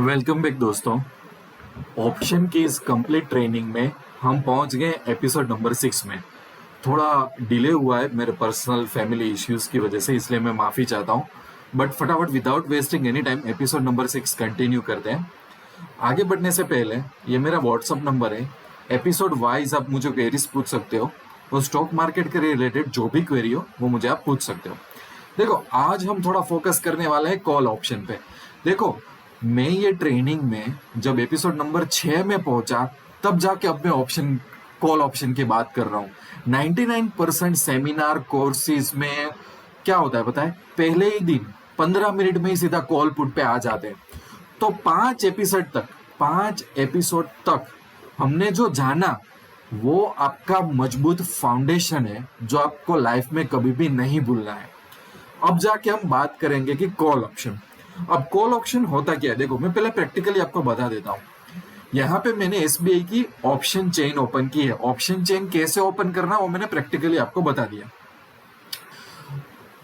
Welcome back दोस्तों। Option की इस कंप्लीट ट्रेनिंग में हम पहुंच गए एपिसोड नंबर 6 में। थोड़ा डिले हुआ है मेरे पर्सनल फैमिली इश्यूज की वजह से, इसलिए मैं माफ़ी चाहता हूं। बट फटाफट without wasting any time episode number 6 continue करते हैं। आगे बढ़ने से पहले ये मेरा व्हाट्सअप नंबर है। एपिसोड वाइज आप मुझे क्वेरीज पूछ सकते हो और स्टॉक मार्केट के रिलेटेड जो भी क्वेरी हो वो मुझे आप पूछ सकते हो। देखो, आज हम थोड़ा फोकस करने वाले हैं कॉल ऑप्शन पे। देखो, मैं ये ट्रेनिंग में जब एपिसोड नंबर 6 में पहुंचा तब जाके अब मैं ऑप्शन कॉल ऑप्शन की बात कर रहा हूँ। 99% सेमिनार कोर्सेज में क्या होता है पता है, पहले ही दिन 15 मिनट में ही सीधा कॉल पुट पे आ जाते हैं। तो 5 एपिसोड तक हमने जो जाना वो आपका मजबूत फाउंडेशन है जो आपको लाइफ में कभी भी नहीं भूलना है। अब जाके हम बात करेंगे कि कॉल ऑप्शन। अब कॉल ऑप्शन होता क्या है, देखो मैं पहले प्रैक्टिकली आपको बता देता हूँ। यहाँ पे मैंने एसबीआई की ऑप्शन चेन ओपन की है। ऑप्शन चेन कैसे ओपन करना वो मैंने प्रैक्टिकली आपको बता दिया।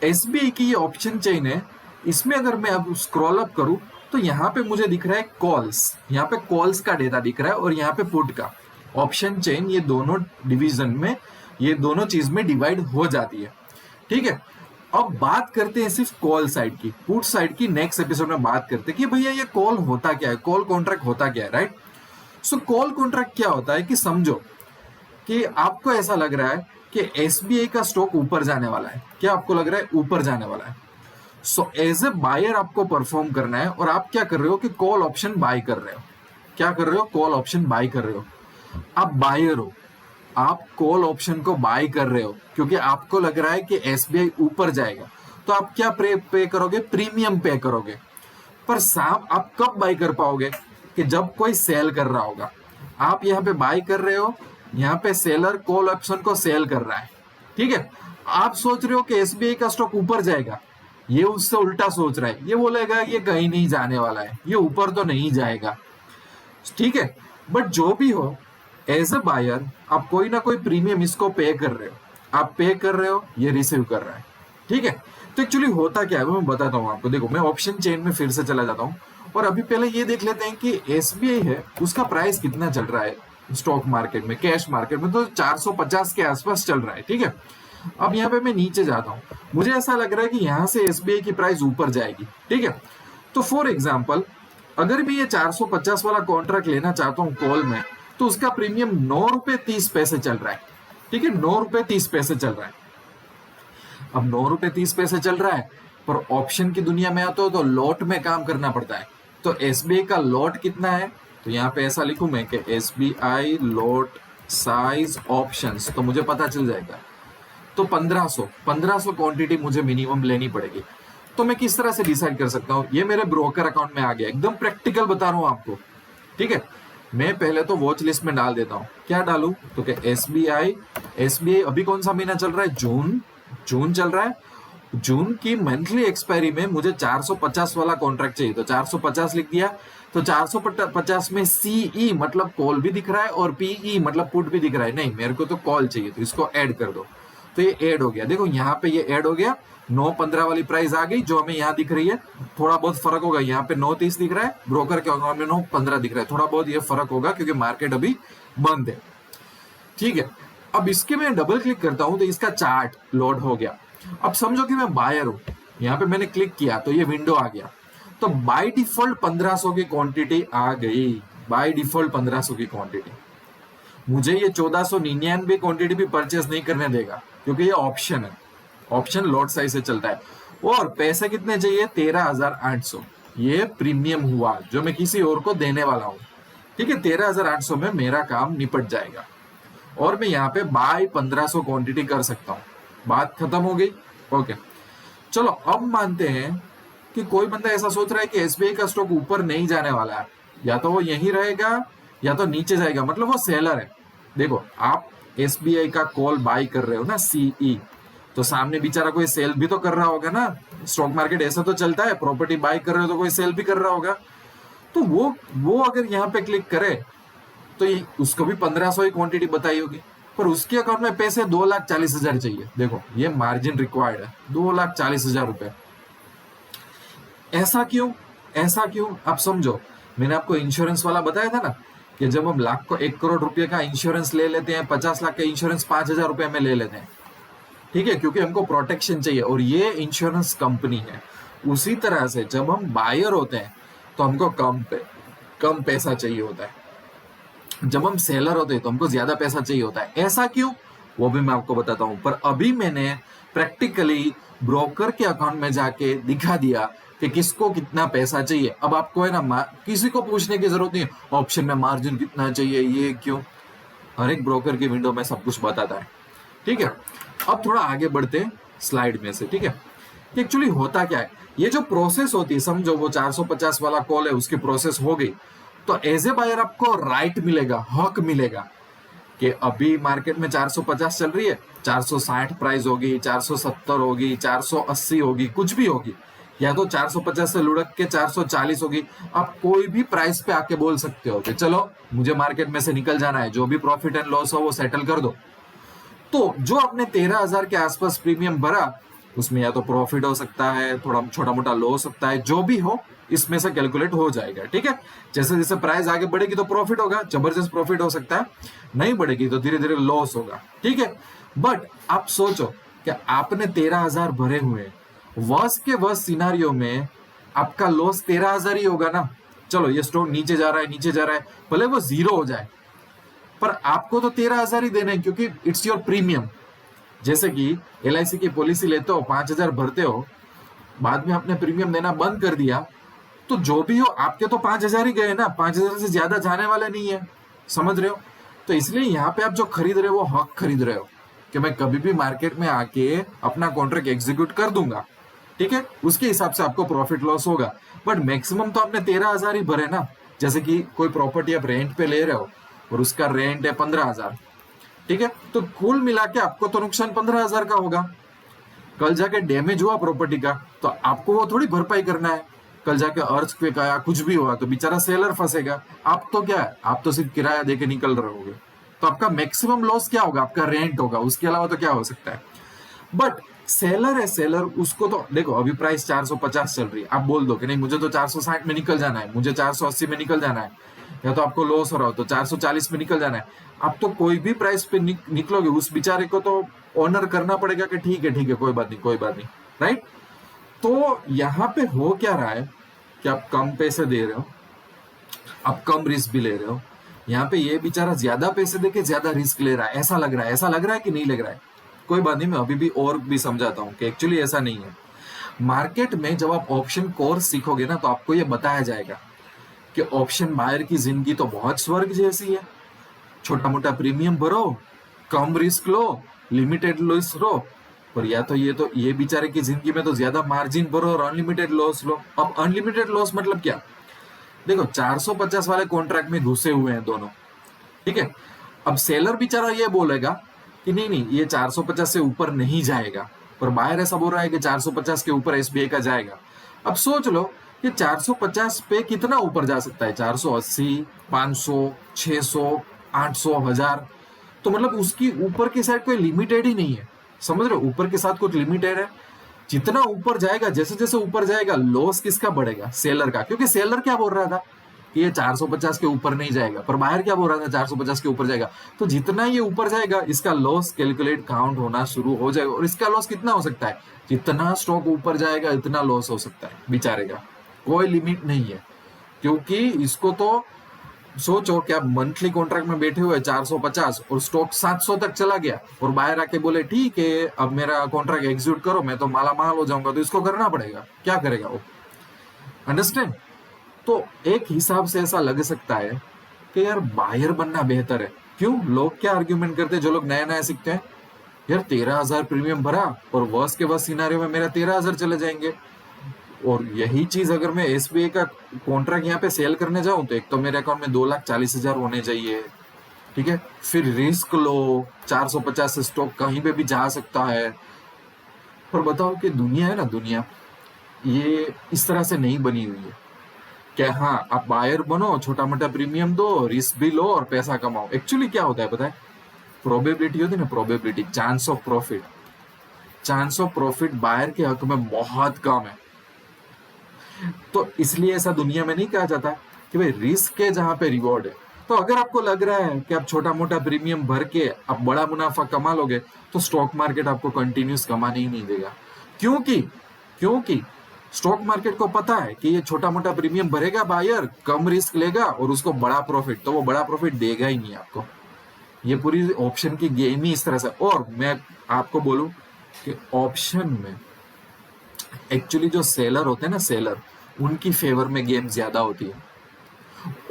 एसबीआई की ये ऑप्शन चेन है, इसमें अगर मैं अब स्क्रॉल अप करूं तो यहाँ पे मुझे दिख रहा है कॉल्स। यहाँ पे कॉल्स का डेटा दिख रहा है और यहाँ पे पुट का। ऑप्शन चेन ये दोनों डिवीजन में, ये दोनों चीज में डिवाइड हो जाती है। ठीक है, अब बात करते हैं सिर्फ कॉल साइड की। पुट साइड की नेक्स्ट एपिसोड में बात करते हैं कि भैया ये कॉल होता क्या है, कॉल कॉन्ट्रैक्ट होता क्या है, राइट। सो कॉल कॉन्ट्रैक्ट क्या होता है कि समझो कि आपको ऐसा लग रहा है कि एसबीआई का स्टॉक ऊपर जाने वाला है। क्या आपको लग रहा है ऊपर जाने वाला है? सो एज ए बायर आपको परफॉर्म करना है और आप क्या कर रहे हो कि कॉल ऑप्शन बाय कर रहे हो। क्या कर रहे हो? कॉल ऑप्शन बाय कर रहे हो। आप बायर हो, आप कॉल ऑप्शन को बाय कर रहे हो क्योंकि आपको लग रहा है कि एसबीआई ऊपर जाएगा। तो आप क्या पे करोगे? प्रीमियम पे करोगे। पर साहब आप कब बाय कर पाओगे? कि जब कोई सेल कर रहा होगा। आप यहाँ पे बाय कर रहे हो, यहाँ पे सेलर कॉल ऑप्शन को सेल कर रहा है। ठीक है, आप सोच रहे हो कि एसबीआई का स्टॉक ऊपर जाएगा, ये उससे उल्टा सोच रहा है। ये बोलेगा ये कहीं नहीं जाने वाला है, ये ऊपर तो नहीं जाएगा। ठीक है, बट जो भी हो, एज ए बायर आप कोई ना कोई प्रीमियम इसको पे कर रहे हो। आप पे कर रहे हो, ये रिसीव कर रहा है। ठीक है, तो एक्चुअली होता क्या है वो मैं बताता हूँ आपको। देखो, मैं ऑप्शन चेन में फिर से चला जाता हूँ और अभी पहले ये देख लेते हैं कि एसबीआई है उसका प्राइस कितना चल रहा है स्टॉक मार्केट में, कैश मार्केट में। तो 450 के आसपास चल रहा है। ठीक है, अब यहाँ पे मैं नीचे जाता हूँ, मुझे ऐसा लग रहा है कि यहाँ से एसबीआई की प्राइस ऊपर जाएगी। ठीक है, तो फॉर एग्जाम्पल अगर मैं ये 450 वाला कॉन्ट्रैक्ट लेना चाहता हूँ कॉल में, तो उसका प्रीमियम 9 रुपए 30 पैसे चल रहा है। ठीक है, 9 रुपए 30 पैसे चल रहा है। अब 9 रुपए 30 पैसे चल रहा है, पर ऑप्शन की दुनिया में आते हो तो लॉट में काम करना पड़ता है। तो एसबीआई का लॉट कितना है? तो यहाँ पे ऐसा लिखूं मैं कि एसबीआई लॉट साइज ऑप्शंस, तो मुझे पता चल जाएगा। तो 1500 क्वांटिटी मुझे मिनिमम लेनी पड़ेगी। तो मैं किस तरह से डिसाइड कर सकता हूँ? ये मेरे ब्रोकर अकाउंट में आ गया, एकदम प्रैक्टिकल बता रहा हूँ आपको। ठीक है, मैं पहले तो वॉच लिस्ट में डाल देता हूँ। क्या डालूं? तो क्या एसबीआई अभी कौन सा महीना चल रहा है? जून चल रहा है। जून की मंथली एक्सपायरी में मुझे 450 वाला कॉन्ट्रैक्ट चाहिए, तो 450 लिख दिया। तो 450 में सीई मतलब कॉल भी दिख रहा है और पीई मतलब पुट भी दिख रहा है। नहीं, मेरे को तो कॉल चाहिए, तो इसको ऐड कर दो। तो ये ऐड हो गया। देखो यहाँ पे ये ऐड हो गया। 9.15 वाली प्राइस आ गई जो हमें यहाँ दिख रही है। थोड़ा बहुत फर्क होगा, यहाँ पे 9.30 दिख रहा है, ब्रोकर के अकाउंट में 9.15 दिख रहा है। थोड़ा बहुत ये फर्क होगा क्योंकि मार्केट अभी बंद है। ठीक है, अब इसके मैं डबल क्लिक करता हूं तो इसका चार्ट लोड हो गया। अब समझो कि मैं बायर हूं, यहाँ पे मैंने क्लिक किया तो ये विंडो आ गया। तो बाय डिफॉल्ट 1500 की क्वांटिटी आ गई। बाय डिफॉल्ट 1500 की क्वांटिटी। मुझे ये 1499 क्वांटिटी भी परचेस नहीं करने देगा क्योंकि ये ऑप्शन है। ऑप्शन लॉट साइज से चलता है। और पैसे कितने चाहिए? 13,800। ये प्रीमियम हुआ जो मैं किसी और को देने वाला हूं। ठीक है, 13,800 में मेरा काम निपट जाएगा और मैं यहाँ पे बाय 1500 क्वांटिटी कर सकता हूँ। बात खत्म हो गई। ओके, चलो अब मानते हैं कि कोई बंदा ऐसा सोच रहा है कि एसबीआई का स्टॉक ऊपर नहीं जाने वाला है, या तो वो यहीं रहेगा या तो नीचे जाएगा, मतलब वो सेलर है। देखो, आप एसबीआई का कॉल बाय कर रहे हो ना, सीई, तो सामने बेचारा कोई सेल भी तो कर रहा होगा ना। स्टॉक मार्केट ऐसा तो चलता है, प्रॉपर्टी बाय कर रहे हो तो कोई सेल भी कर रहा होगा। तो वो अगर यहाँ पे क्लिक करे तो ये उसको भी 1500 ही क्वांटिटी बताई होगी, पर उसके अकाउंट में पैसे 2,40,000 चाहिए। देखो, ये मार्जिन रिक्वायर्ड है 2,40,000 रुपए। ऐसा क्यों? आप समझो मैंने आपको इंश्योरेंस वाला बताया था ना कि जब हम लाख को 1 करोड़ रुपए का इंश्योरेंस ले लेते हैं, 50 लाख का इंश्योरेंस 5,000 रुपए में ले लेते हैं, ठीक है, क्योंकि हमको प्रोटेक्शन चाहिए और ये इंश्योरेंस कंपनी है। उसी तरह से जब हम बायर होते हैं तो हमको कम पैसा चाहिए होता है, जब हम सेलर होते हैं तो हमको ज्यादा पैसा चाहिए होता है। ऐसा क्यों, वो भी मैं आपको बताता हूं। पर अभी मैंने प्रैक्टिकली ब्रोकर के अकाउंट में जाके दिखा दिया कि किसको कितना पैसा चाहिए। अब आपको है ना किसी को पूछने की जरूरत नहीं है ऑप्शन में मार्जिन कितना चाहिए, ये क्यों, हर एक ब्रोकर की विंडो में सब कुछ बताता है, ठीक है। अब थोड़ा आगे बढ़ते हैं स्लाइड में से, ठीक है। एक्चुअली होता क्या है, ये जो प्रोसेस होती है, समझो वो 450 वाला कॉल है, उसकी प्रोसेस हो गई तो एज ए बायर आपको राइट मिलेगा, हक मिलेगा कि अभी मार्केट में 450 चल रही है, 460 प्राइस होगी, 470 होगी, 480 होगी, कुछ भी होगी, या तो 450 से लुढ़क के 440 होगी। आप कोई भी प्राइस पे आके बोल सकते हो कि चलो मुझे मार्केट में से निकल जाना है, जो भी प्रॉफिट एंड लॉस हो वो सेटल कर दो। तो जो आपने 13,000 के आसपास प्रीमियम भरा, उसमें या तो प्रॉफिट हो सकता है, थोड़ा छोटा मोटा लॉस हो सकता है, जो भी हो इसमें से कैलकुलेट हो जाएगा, ठीक है। जैसे जैसे प्राइस आगे बढ़ेगी तो प्रॉफिट होगा, जबरदस्त प्रॉफिट हो सकता है, नहीं बढ़ेगी तो धीरे धीरे लॉस होगा, ठीक है। बट आप सोचो कि आपने 13,000 भरे हुए हैं, वर्स्ट के वर्स्ट सिनारियो में आपका लॉस 13,000 ही होगा ना। चलो ये स्टॉक नीचे जा रहा है, नीचे जा रहा है, भले वो जीरो हो जाए, पर आपको तो 13,000 ही देने हैं क्योंकि इट्स योर प्रीमियम। जैसे कि LIC की पॉलिसी लेते हो, 5,000 भरते हो, बाद में आपने प्रीमियम देना बंद कर दिया, तो जो भी हो आपके तो 5,000 ही गए ना, 5,000 से ज्यादा जाने वाले नहीं है, समझ रहे हो। तो इसलिए यहाँ पे आप जो खरीद रहे हो वो हक खरीद रहे हो कि मैं कभी भी मार्केट में आके अपना कॉन्ट्रैक्ट एग्जीक्यूट कर दूंगा, ठीक है। उसके हिसाब से आपको प्रॉफिट लॉस होगा, बट मैक्सिमम तो आपने 13,000 ही भरे ना। जैसे कि कोई प्रॉपर्टी आप रेंट पे ले रहे हो और उसका रेंट है 15,000, ठीक है, तो कुल मिला के आपको तो नुकसान 15,000 का होगा। कल जाके डैमेज हुआ प्रॉपर्टी का तो आपको वो थोड़ी भरपाई करना है। कल जाके अर्थक्वेक आया, कुछ भी हुआ तो बेचारा सेलर फंसेगा, आप तो क्या है, आप तो सिर्फ किराया देके निकल रहे होगे। तो आपका मैक्सिमम लॉस क्या होगा, आपका रेंट होगा, उसके अलावा तो क्या हो सकता है। बट सेलर है, सेलर उसको तो देखो अभी प्राइस 450 चल रही है, आप बोल दो कि नहीं मुझे तो 460 में निकल जाना है, मुझे 480 में निकल जाना है, या तो आपको लॉस हो रहा हो तो 440 में निकल जाना है। आप तो कोई भी प्राइस पे निकलोगे, उस बेचारे को तो ऑनर करना पड़ेगा कि ठीक है कोई बात नहीं, कोई बात नहीं, राइट। तो यहाँ पे हो क्या रहा है कि आप कम पैसे दे रहे हो, आप कम रिस्क भी ले रहे हो। यहाँ पे ये बेचारा ज्यादा पैसे देके ज्यादा रिस्क ले रहा है, ऐसा लग रहा है, ऐसा लग रहा है कि नहीं लग रहा है। कोई बात नहीं, मैं अभी भी और भी समझाता हूँ कि एक्चुअली ऐसा नहीं है। मार्केट में जब आप ऑप्शन कोर्स सीखोगे ना तो आपको ये बताया जाएगा कि ऑप्शन बायर की जिंदगी तो बहुत स्वर्ग जैसी है। छोटा मोटा प्रीमियम भरो, कम रिस्क लो, लिमिटेड लॉस लो, पर या तो ये बेचारे की जिंदगी में तो ज्यादा मार्जिन भरो और अनलिमिटेड लॉस लो। अब अनलिमिटेड लॉस मतलब क्या, देखो 450 वाले कॉन्ट्रैक्ट में घुसे हुए हैं दोनों, ठीक है। अब सेलर बेचारा ये बोलेगा कि नहीं नहीं ये 450 से ऊपर नहीं जाएगा, पर बायर ऐसा बोल रहा है कि 450 के ऊपर SBI का जाएगा। अब सोच लो कि 450 पे कितना ऊपर जा सकता है, 480, 500, 600, 800, 1000, तो मतलब उसकी ऊपर की साइड कोई लिमिटेड ही नहीं है, समझ रहे हो, ऊपर के साथ कुछ लिमिटेड है। जितना ऊपर जाएगा, जैसे जैसे ऊपर जाएगा लॉस किसका बढ़ेगा, सेलर का, क्योंकि सेलर क्या बोल रहा था कि ये 450 के ऊपर नहीं जाएगा, पर बाहर क्या बोल रहा था 450 के ऊपर जाएगा। तो जितना ये ऊपर जाएगा इसका लॉस कैलकुलेट काउंट होना शुरू हो जाएगा, और इसका लॉस कितना हो सकता है, जितना स्टॉक ऊपर जाएगा इतना लॉस हो सकता है बेचारे का, कोई लिमिट नहीं है। क्योंकि इसको तो सोचो कि आप मंथली कॉन्ट्रैक्ट में बैठे हुए 450 और स्टॉक 700 तक चला गया और बाहर आके बोले ठीक है अब मेरा कॉन्ट्रैक्ट एग्जीक्यूट करो, मैं तो माला माल हो जाऊंगा, तो इसको करना पड़ेगा, क्या करेगा वो, अंडरस्टैंड। तो एक हिसाब से ऐसा लग सकता है कि यार बायर बनना बेहतर है। क्यों, लोग क्या आर्ग्यूमेंट करते हैं, जो लोग नया नया सीखते हैं, यार 13,000 प्रीमियम भरा और वर्स्ट के वर्स्ट सिनारियो में मेरा 13,000 चले जाएंगे। और यही चीज अगर मैं SBI का कॉन्ट्रैक्ट यहाँ पे सेल करने जाऊं तो एक तो मेरे अकाउंट में 2,40,000 होने चाहिए, ठीक है, फिर रिस्क लो, 450 से स्टॉक कहीं पे भी जा सकता है। पर बताओ कि दुनिया है ना, दुनिया ये इस तरह से नहीं बनी हुई है क्या। हाँ आप बायर बनो, छोटा मोटा प्रीमियम दो, रिस्क भी लो और पैसा कमाओ। एक्चुअली क्या होता है पता है, प्रोबेबिलिटी होती है ना, probability, chance of profit buyer के हक में बहुत कम है। तो इसलिए ऐसा दुनिया में नहीं कहा जाता कि भाई रिस्क है जहां पे रिवॉर्ड है। तो अगर आपको लग रहा है कि आप छोटा मोटा प्रीमियम भर के आप बड़ा मुनाफा कमा लोगे, तो स्टॉक मार्केट आपको कंटिन्यूस कमाने ही नहीं देगा। क्योंकि क्योंकि स्टॉक मार्केट को पता है कि ये छोटा मोटा प्रीमियम भरेगा बायर, कम रिस्क लेगा और उसको बड़ा प्रॉफिट, तो वो बड़ा प्रॉफिट देगा ही नहीं आपको। ये पूरी ऑप्शन की गेम ही इस तरह से। और मैं आपको बोलूं कि ऑप्शन में एक्चुअली जो सेलर होते हैं ना, सेलर, उनकी फेवर में गेम ज्यादा होती है।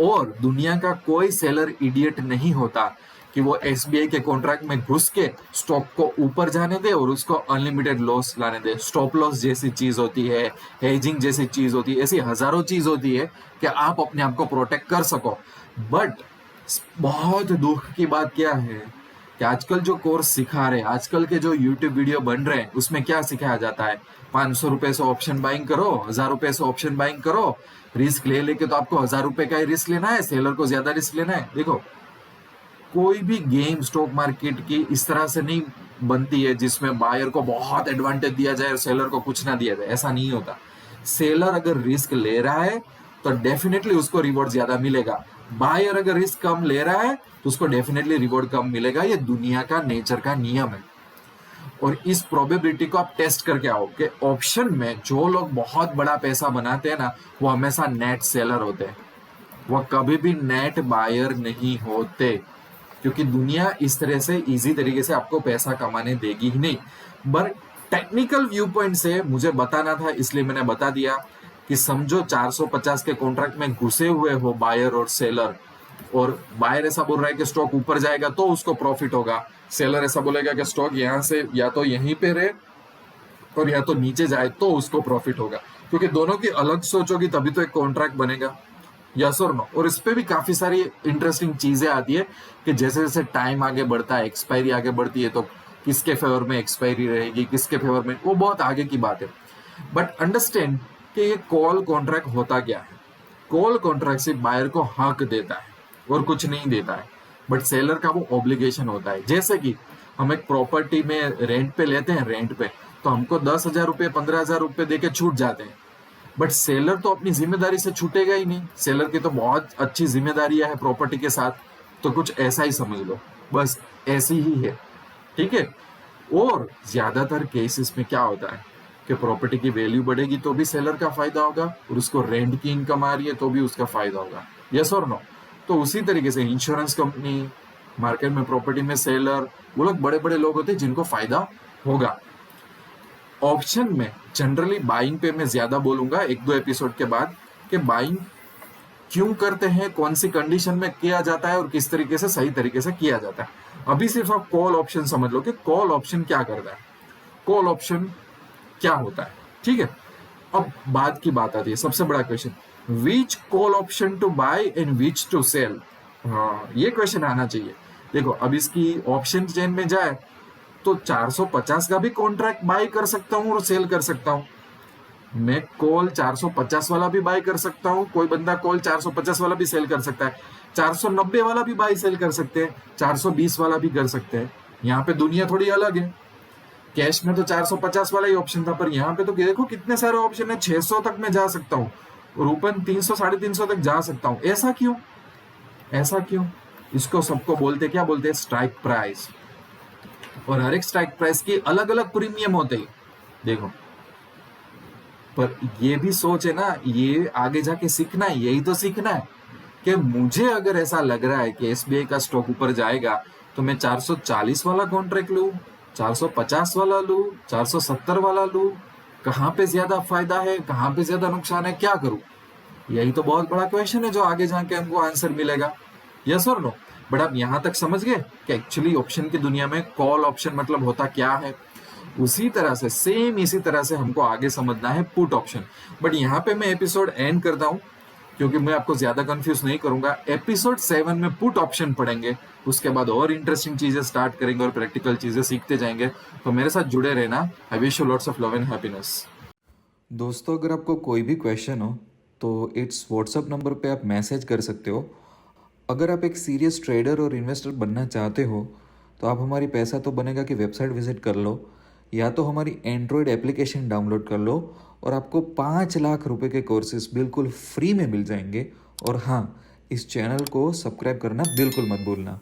और दुनिया का कोई सेलर इडियट नहीं होता कि वो एसबीआई के कॉन्ट्रैक्ट में घुस के स्टॉक को ऊपर जाने दे और उसको अनलिमिटेड लॉस लाने दे। स्टॉप लॉस जैसी चीज होती है, हेजिंग जैसी चीज होती है, ऐसी हजारों चीज होती है कि आप अपने आप को प्रोटेक्ट कर सको। बट बहुत दुख की बात क्या है कि आजकल जो कोर्स सिखा रहे हैं, आजकल के जो यूट्यूब वीडियो बन रहे हैं, उसमें क्या सिखाया जाता है? 500 रुपए से ऑप्शन बाइंग करो, 1000 रुपए से ऑप्शन बाइंग करो, रिस्क ले लेके तो आपको 1000 रुपए का ही रिस्क लेना है, सेलर को ज्यादा रिस्क लेना है। देखो, कोई भी गेम स्टॉक मार्केट की इस तरह से नहीं बनती है जिसमें बायर को बहुत एडवांटेज दिया जाए और सेलर को कुछ ना दिया जाए। ऐसा नहीं होता। सेलर अगर रिस्क ले रहा है तो डेफिनेटली उसको रिवॉर्ड ज्यादा मिलेगा। बायर अगर रिस्क कम ले रहा है तो उसको डेफिनेटली रिवॉर्ड कम मिलेगा। ये दुनिया का नेचर का नियम है। और इस प्रोबेबिलिटी को आप टेस्ट करके आओ कि ऑप्शन में जो लोग बहुत बड़ा पैसा बनाते हैं ना, वो हमेशा नेट सेलर होते हैं, वो कभी भी नेट बायर नहीं होते। क्योंकि दुनिया इस तरह से इजी तरीके से आपको पैसा कमाने देगी ही नहीं। बट टेक्निकल व्यू पॉइंट से मुझे बताना था, इसलिए मैंने बता दिया कि समझो 450 के कॉन्ट्रैक्ट में घुसे हुए हो बायर और सेलर, और बायर ऐसा बोल रहा है कि स्टॉक ऊपर जाएगा तो उसको प्रॉफिट होगा, सेलर ऐसा बोलेगा कि स्टॉक यहां से या तो यहीं पे रहे और या तो नीचे जाए तो उसको प्रॉफिट होगा। क्योंकि दोनों की अलग सोच होगी तभी तो एक कॉन्ट्रैक्ट बनेगा। यस और नो। और इस पे भी काफी सारी इंटरेस्टिंग चीजें आती है कि जैसे जैसे टाइम आगे बढ़ता है, एक्सपायरी आगे बढ़ती है, तो किसके फेवर में एक्सपायरी रहेगी, किसके फेवर में, वो बहुत आगे की बात है। बट अंडरस्टैंड कि ये कॉल कॉन्ट्रैक्ट होता क्या है। कॉल कॉन्ट्रैक्ट सिर्फ बायर को हक देता है और कुछ नहीं देता है। बट सेलर का वो ऑब्लिगेशन होता है। जैसे कि हम एक प्रॉपर्टी में रेंट पे लेते हैं, रेंट पे तो हमको 10,000 रुपये 15,000 रुपये देके छूट जाते हैं। बट सेलर तो अपनी जिम्मेदारी से छूटेगा ही नहीं। सेलर की तो बहुत अच्छी जिम्मेदारियां है प्रॉपर्टी के साथ। तो कुछ ऐसा ही समझ लो, बस ऐसी ही है। ठीक है। और ज्यादातर केसेस में क्या होता है कि प्रॉपर्टी की वैल्यू बढ़ेगी तो भी सेलर का फायदा होगा, और उसको रेंट की इनकम आ रही है तो भी उसका फायदा होगा। यस और नो। तो उसी तरीके से इंश्योरेंस कंपनी, मार्केट में प्रॉपर्टी में सेलर, वो लोग बड़े बड़े लोग होते हैं जिनको फायदा होगा। ऑप्शन में जनरली बाइंग पे मैं ज्यादा बोलूंगा एक दो एपिसोड के बाद कि बाइंग क्यों करते हैं, कौन सी कंडीशन में किया जाता है और किस तरीके से सही तरीके से किया जाता है। अभी सिर्फ आप कॉल ऑप्शन समझ लो कि कॉल ऑप्शन क्या करता है, कॉल ऑप्शन क्या होता है। ठीक है। अब बात की बात आती है, सबसे बड़ा question, which call option to buy and which to sell. हाँ, ये क्वेश्चन आना चाहिए। देखो, अब इसकी ऑप्शन चेन में जाए तो 450 का भी कॉन्ट्रैक्ट बाय कर सकता हूं और सेल कर सकता हूं। मैं कॉल 450 वाला भी बाय कर सकता हूं, कोई बंदा कॉल 450 वाला भी सेल कर सकता है, 490 वाला भी बाय सेल कर सकते हैं, 420 वाला भी कर सकते हैं। यहाँ पे दुनिया थोड़ी अलग है। कैश में तो 450 वाला ही ऑप्शन था, पर यहाँ पे तो देखो कितने सारे ऑप्शन है। 600 तक मैं जा सकता हूँ और ऊपर 300 350 तक जा सकता हूँ। ऐसा क्यों, ऐसा क्यों? इसको सबको बोलते क्या बोलते हैं, स्ट्राइक प्राइस। और हर एक स्ट्राइक प्राइस की अलग अलग प्रीमियम होते हैं। देखो, पर ये भी सोच है ना, ये आगे जाके सीखना है, यही तो सीखना है कि मुझे अगर ऐसा लग रहा है कि एसबीआई का स्टॉक ऊपर जाएगा तो मैं 440 वाला कॉन्ट्रैक्ट लूं, 450 वाला लूं, 470 वाला लूं, कहाँ पे ज्यादा फायदा है, कहाँ पे ज्यादा नुकसान है, क्या करूं? यही तो बहुत बड़ा क्वेश्चन है जो आगे जाके हमको आंसर मिलेगा। यस और नो। बट आप यहां तक समझ गए कि एक्चुअली ऑप्शन की दुनिया में कॉल ऑप्शन मतलब होता क्या है। उसी तरह से, सेम इसी तरह से हमको आगे समझना है पुट ऑप्शन। बट यहाँ पे मैं एपिसोड एंड करता हूँ क्योंकि मैं आपको ज्यादा कंफ्यूज नहीं करूंगा। एपिसोड 7 में पुट ऑप्शन पढ़ेंगे, उसके बाद और इंटरेस्टिंग चीजें स्टार्ट करेंगे और प्रैक्टिकल चीजें सीखते जाएंगे। तो मेरे साथ जुड़े रहना। I wish you lots of love and happiness. दोस्तों, अगर आपको कोई भी क्वेश्चन हो तो इट्स व्हाट्सएप नंबर पे आप मैसेज कर सकते हो। अगर आप एक सीरियस ट्रेडर और इन्वेस्टर बनना चाहते हो तो आप हमारी पैसा तो बनेगा की वेबसाइट विजिट कर लो, या तो हमारी एंड्रॉयड एप्लीकेशन डाउनलोड कर लो और आपको 5 लाख रुपए के कोर्सेज बिल्कुल फ्री में मिल जाएंगे। और हाँ, इस चैनल को सब्सक्राइब करना बिल्कुल मत भूलना।